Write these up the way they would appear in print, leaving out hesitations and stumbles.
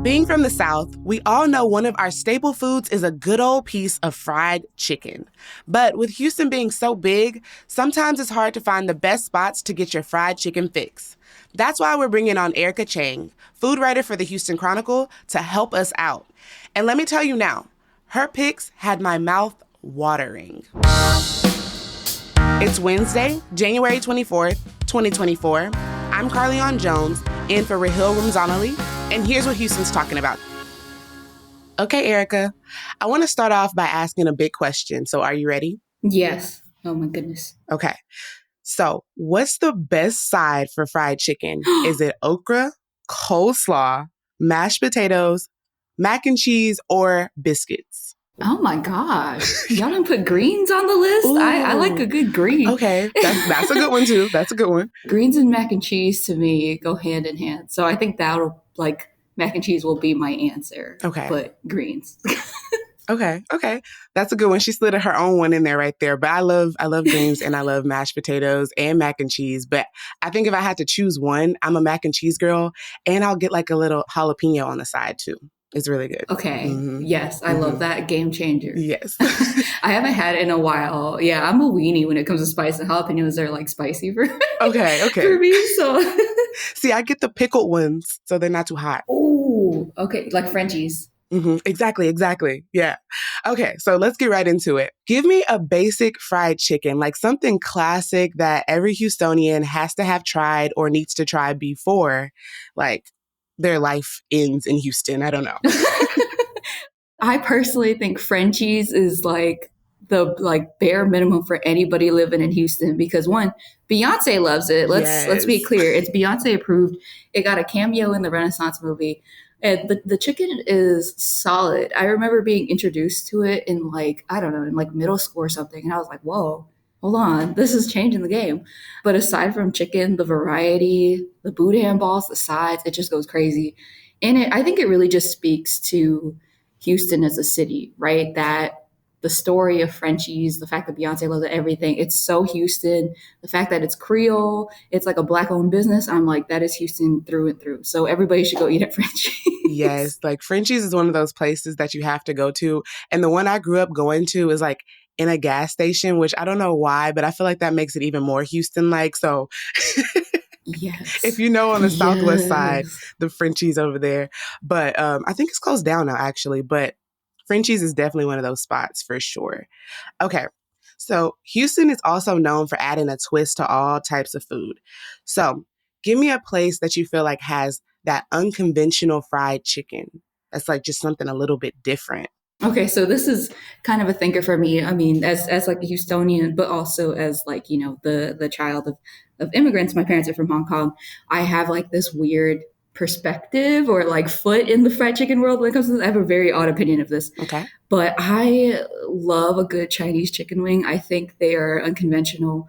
Being from the South, we all know one of our staple foods is a good old piece of fried chicken. But with Houston being so big, sometimes it's hard to find the best spots to get your fried chicken fix. That's why we're bringing on Erica Cheng, food writer for the Houston Chronicle, to help us out. And let me tell you now, her picks had my mouth watering. It's Wednesday, January 24th, 2024. I'm Carlignon Jones, in for Rahil Ramzanali, and here's what Houston's talking about. Okay, Erica, I want to start off by asking a big question. So are you ready? Yes. Oh, my goodness. Okay. So what's the best side for fried chicken? Is it okra, coleslaw, mashed potatoes, mac and cheese, or biscuits? Oh, my gosh. Y'all didn't put greens on the list? I like a good green. Okay, that's a good one, too. That's a good one. Greens and mac and cheese, to me, go hand in hand. So I think mac and cheese will be my answer. Okay. But greens. Okay. That's a good one. She slid her own one in there right there. But I love greens and I love mashed potatoes and mac and cheese. But I think if I had to choose one, I'm a mac and cheese girl, and I'll get like a little jalapeno on the side too. It's really good. Okay. Mm-hmm. Yes, I love that. Game changer. Yes. I haven't had it in a while. Yeah, I'm a weenie when it comes to spice, and jalapenos are like spicy for for me. So see, I get the pickled ones, so they're not too hot. Oh, okay, like Frenchies. Mm-hmm. Exactly. Yeah. Okay, so let's get right into it. Give me a basic fried chicken, like something classic that every Houstonian has to have tried or needs to try before, like, their life ends in Houston. I don't know. I personally think Frenchies is like the bare minimum for anybody living in Houston because one, Beyonce loves it. Let's be clear. It's Beyonce approved. It got a cameo in the Renaissance movie. And the chicken is solid. I remember being introduced to it in middle school or something. And I was like, whoa, hold on. This is changing the game. But aside from chicken, the variety, the boudin balls, the sides, it just goes crazy. And I think it really just speaks to Houston as a city, right? That the story of Frenchies, the fact that Beyonce loves everything, it's so Houston. The fact that it's Creole, it's like a Black-owned business. I'm like, that is Houston through and through. So everybody should go eat at Frenchies. Yes, like Frenchies is one of those places that you have to go to. And the one I grew up going to is like in a gas station, which I don't know why, but I feel like that makes it even more Houston-like. So yes, if you know on the Southwest side, the Frenchies over there. But I think it's closed down now, actually. But Frenchies is definitely one of those spots for sure. Okay, so Houston is also known for adding a twist to all types of food. So give me a place that you feel like has that unconventional fried chicken. That's like just something a little bit different. Okay, so this is kind of a thinker for me. I mean, as like a Houstonian, but also as like, you know, the child of immigrants. My parents are from Hong Kong. I have like this weird perspective or like foot in the fried chicken world when it comes to this. I have a very odd opinion of this. Okay. But I love a good Chinese chicken wing. I think they are unconventional.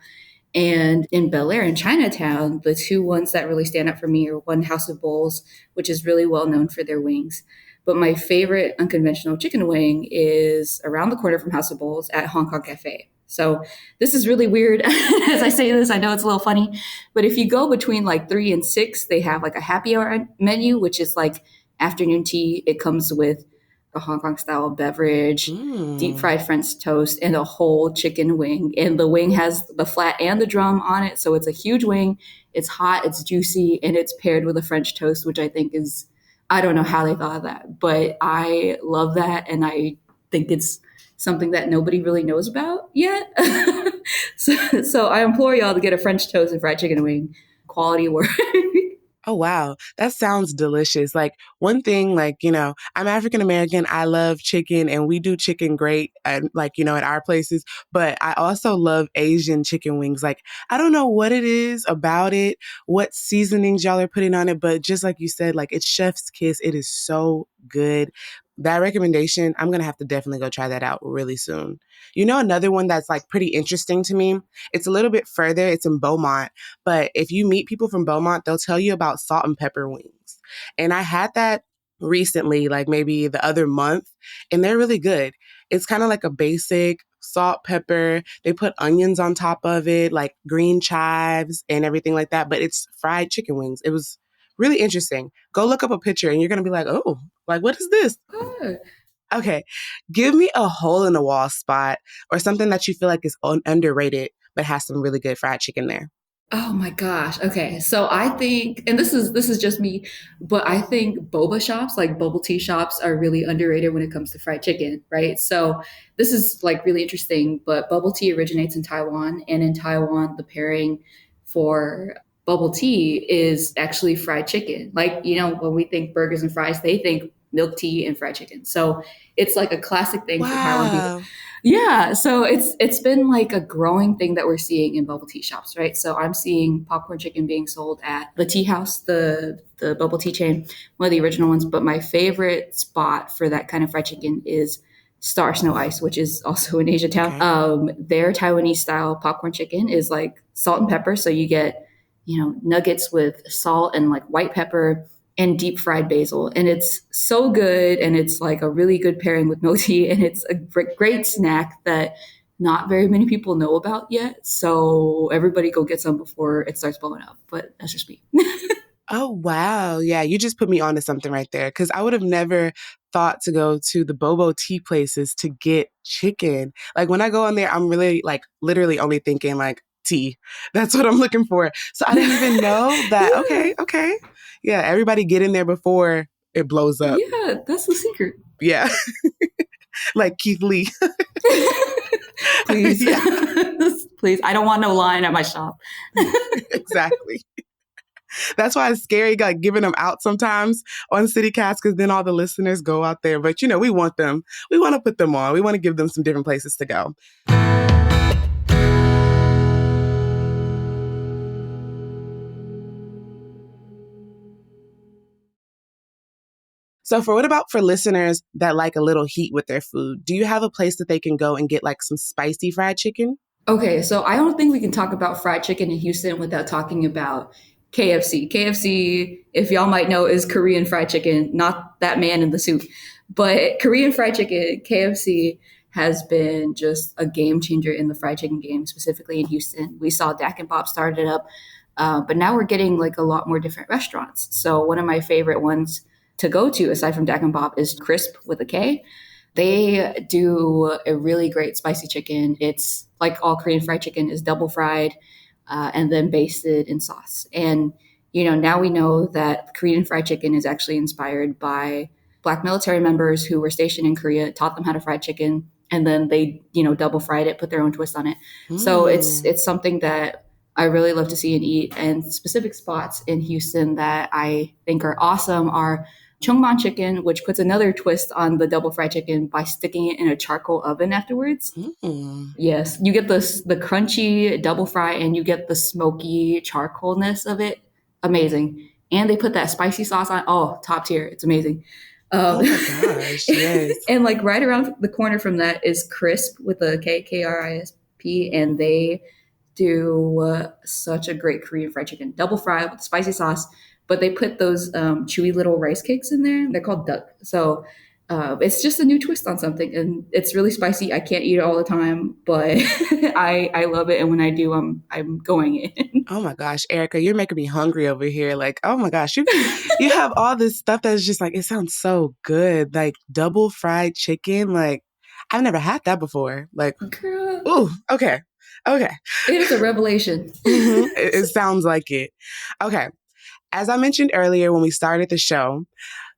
And in Bel Air and Chinatown, the two ones that really stand out for me are one, House of Bowls, which is really well known for their wings. But my favorite unconventional chicken wing is around the corner from House of Bowls at Hong Kong Cafe. So this is really weird. As I say this, I know it's a little funny, but if you go between like 3 and 6, they have like a happy hour menu, which is like afternoon tea. It comes with a Hong Kong style beverage, deep fried French toast, and a whole chicken wing. And the wing has the flat and the drum on it. So it's a huge wing. It's hot, it's juicy, and it's paired with a French toast, which I think is, I don't know how they thought of that, but I love that. And I think it's something that nobody really knows about yet. So I implore y'all to get a French toast and fried chicken wing. Quality work. Oh, wow. That sounds delicious. Like one thing, like, you know, I'm African American. I love chicken and we do chicken great and like, you know, at our places, but I also love Asian chicken wings. Like, I don't know what it is about it, what seasonings y'all are putting on it, but just like you said, like it's chef's kiss. It is so good. That recommendation, I'm going to have to definitely go try that out really soon. You know, another one that's like pretty interesting to me, it's a little bit further. It's in Beaumont. But if you meet people from Beaumont, they'll tell you about salt and pepper wings. And I had that recently, like maybe the other month, and they're really good. It's kind of like a basic salt, pepper. They put onions on top of it, like green chives and everything like that. But it's fried chicken wings. It was really interesting. Go look up a picture and you're going to be like, oh, like, what is this? Oh. Okay. Give me a hole in the wall spot or something that you feel like is underrated, but has some really good fried chicken there. Oh my gosh. Okay. So I think, and this is just me, but I think boba shops, like bubble tea shops, are really underrated when it comes to fried chicken, right? So this is like really interesting, but bubble tea originates in Taiwan, and in Taiwan, the pairing for bubble tea is actually fried chicken. Like, when we think burgers and fries, they think milk tea and fried chicken. So it's like a classic thing for Taiwan people. Wow. Yeah, so it's been like a growing thing that we're seeing in bubble tea shops, right? So I'm seeing popcorn chicken being sold at the Tea House, the bubble tea chain, one of the original ones. But my favorite spot for that kind of fried chicken is Star Snow Ice, which is also in Asia Town. Okay. Their Taiwanese style popcorn chicken is like salt and pepper, so you get nuggets with salt and like white pepper and deep fried basil. And it's so good. And it's like a really good pairing with milk tea. And it's a great snack that not very many people know about yet. So everybody go get some before it starts blowing up. But that's just me. Oh, wow. Yeah, you just put me onto something right there because I would have never thought to go to the Bobo tea places to get chicken. Like when I go on there, I'm really like literally only thinking like tea. That's what I'm looking for. So I didn't even know that. Yeah. Okay, okay. Yeah, everybody get in there before it blows up. Yeah, that's the secret. Yeah, like Keith Lee. Please. Yeah, Please. I don't want no line at my shop. exactly. That's why it's scary, like giving them out sometimes on CityCast, because then all the listeners go out there. But we want them. We want to put them on. We want to give them some different places to go. So, what about for listeners that like a little heat with their food? Do you have a place that they can go and get like some spicy fried chicken? Okay, so I don't think we can talk about fried chicken in Houston without talking about KFC. KFC, if y'all might know, is Korean fried chicken, not that man in the suit. But Korean fried chicken, KFC, has been just a game changer in the fried chicken game, specifically in Houston. We saw Dak and Bob started it up, but now we're getting like a lot more different restaurants. So one of my favorite ones to go to, aside from Dak and Bob, is Crisp with a K. They do a really great spicy chicken. It's like all Korean fried chicken is double fried and then basted in sauce. And now we know that Korean fried chicken is actually inspired by Black military members who were stationed in Korea, taught them how to fry chicken, and then they double fried it, put their own twist on it. So Mm. it's something that I really love to see and eat. And specific spots in Houston that I think are awesome are Chongman chicken, which puts another twist on the double fried chicken by sticking it in a charcoal oven afterwards. Mm. Yes, you get the crunchy double fry and you get the smoky charcoalness of it. Amazing. And they put that spicy sauce on. Oh, top tier. It's amazing. Um, Oh my gosh. Yes. and like right around the corner from that is Crisp with a KRISP, and they do such a great Korean fried chicken, double fry with spicy sauce. But they put those chewy little rice cakes in there. They're called duck. So it's just a new twist on something, and it's really spicy. I can't eat it all the time, but I love it, and when I do, I'm going in. Oh my gosh, Erica, you're making me hungry over here. Like, oh my gosh, you have all this stuff that's just like it sounds so good. Like double fried chicken. Like I've never had that before. Like, Girl, ooh, okay. Okay. it is a revelation. It sounds like it. Okay. As I mentioned earlier when we started the show,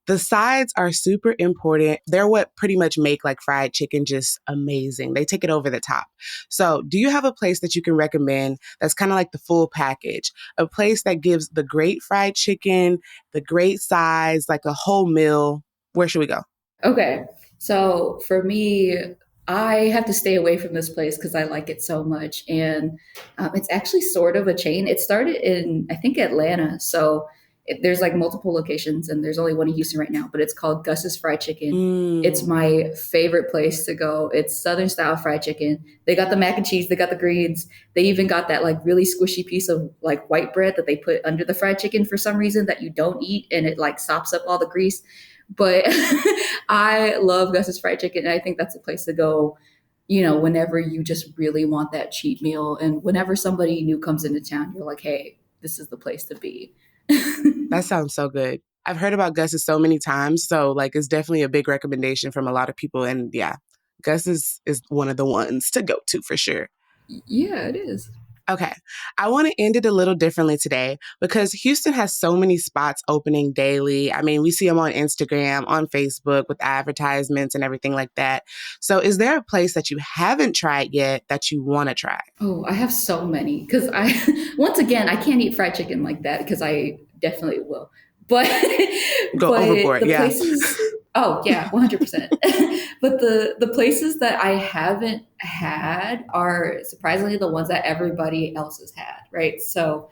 the sides are super important. They're what pretty much make like fried chicken just amazing. They take it over the top. So, do you have a place that you can recommend that's kind of like the full package? A place that gives the great fried chicken, the great sides, like a whole meal. Where should we go? Okay. So for me, I have to stay away from this place because I like it so much. And it's actually sort of a chain. It started in, I think, Atlanta. So there's like multiple locations and there's only one in Houston right now, but it's called Gus's Fried Chicken. It's Mm. my favorite place to go. It's Southern style fried chicken. They got the mac and cheese, they got the greens. They even got that like really squishy piece of like white bread that they put under the fried chicken for some reason that you don't eat and it like sops up all the grease. But I love Gus's Fried Chicken, and I think that's a place to go, whenever you just really want that cheat meal. And whenever somebody new comes into town, you're like, hey, this is the place to be. That sounds so good. I've heard about Gus's so many times, so like it's definitely a big recommendation from a lot of people. And yeah, Gus is one of the ones to go to for sure. Yeah, it is. Okay. I want to end it a little differently today because Houston has so many spots opening daily. I mean, we see them on Instagram, on Facebook with advertisements and everything like that. So, is there a place that you haven't tried yet that you want to try? Oh, I have so many because once again, I can't eat fried chicken like that because I definitely will. But, Go but overboard. the Yeah. places, oh yeah, 100%. But the places that I haven't had are surprisingly the ones that everybody else has had, right? So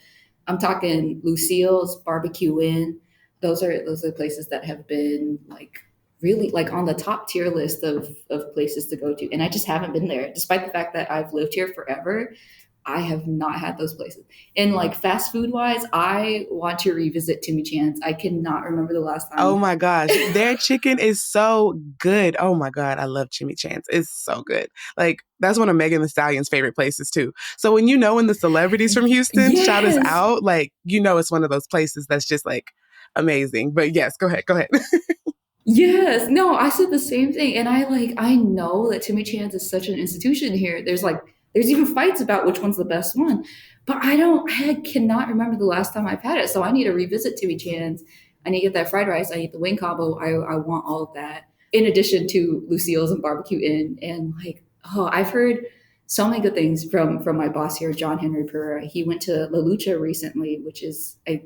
I'm talking Lucille's Barbecue Inn. Those are places that have been like really like on the top tier list of places to go to. And I just haven't been there, despite the fact that I've lived here forever. I have not had those places. And like fast food wise, I want to revisit Timmy Chan's. I cannot remember the last Oh time. my gosh. Their chicken is so good. Oh my God. I love Jimmy Chan's. It's so good. Like, that's one of Megan Thee Stallion's favorite places too. So when the celebrities from Houston shout us Yes. out, like, it's one of those places that's just like amazing. But yes, go ahead. Go ahead. Yes. No, I said the same thing. And I know that Timmy Chan's is such an institution here. There's even fights about which one's the best one. But I cannot remember the last time I've had it. So I need to revisit Timmy Chan's. I need to get that fried rice. I need the wing combo. I want all of that. In addition to Lucille's and Barbecue Inn. And like, oh, I've heard so many good things from my boss here, John Henry Pereira. He went to La Lucha recently, which is I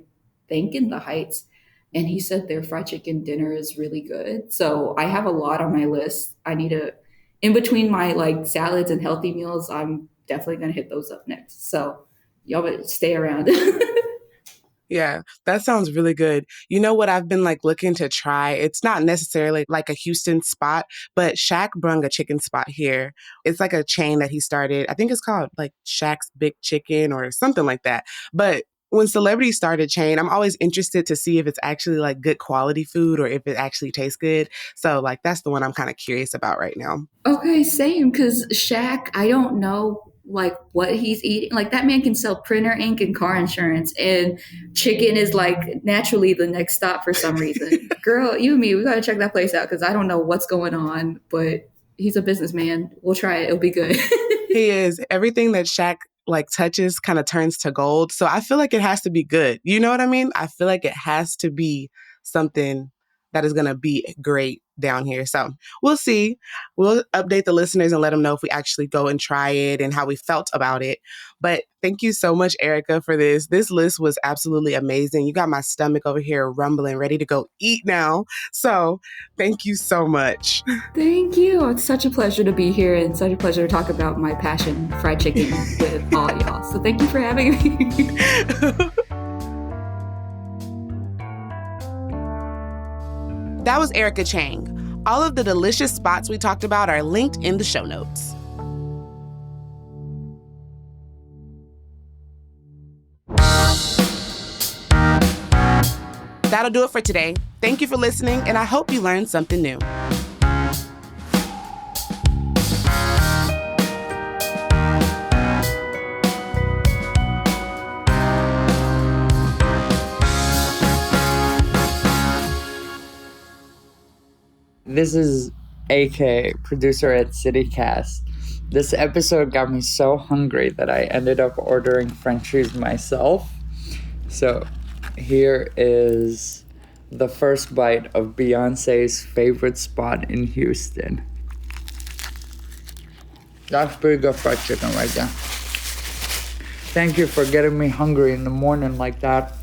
think in the Heights, and he said their fried chicken dinner is really good. So I have a lot on my list. I need to, in between my like salads and healthy meals, I'm definitely gonna hit those up next. So y'all better stay around. Yeah, that sounds really good. You know what I've been like looking to try? It's not necessarily like a Houston spot, but Shaq brung a chicken spot here. It's like a chain that he started. I think it's called like Shaq's Big Chicken or something like that. But when celebrities start a chain, I'm always interested to see if it's actually like good quality food or if it actually tastes good. So like that's the one I'm kind of curious about right now. Okay, same. Because Shaq, I don't know like what he's eating. Like that man can sell printer ink and car insurance, and chicken is like naturally the next stop for some reason. Girl, you and me, we gotta check that place out because I don't know what's going on, but he's a businessman. We'll try it. It'll be good. He is. Everything that Shaq like touches kind of turns to gold. So I feel like it has to be good. You know what I mean? I feel like it has to be something that is going to be great down here. So we'll see. We'll update the listeners and let them know if we actually go and try it and how we felt about it. But thank you so much, Erica, for this. This list was absolutely amazing. You got my stomach over here rumbling, ready to go eat now. So thank you so much. Thank you. It's such a pleasure to be here and such a pleasure to talk about my passion, fried chicken, with all y'all. So thank you for having me. That was Erica Cheng. All of the delicious spots we talked about are linked in the show notes. That'll do it for today. Thank you for listening, and I hope you learned something new. This is AK, producer at CityCast. This episode got me so hungry that I ended up ordering Frenchies myself. So here is the first bite of Beyonce's favorite spot in Houston. That's pretty good fried chicken right there. Thank you for getting me hungry in the morning like that.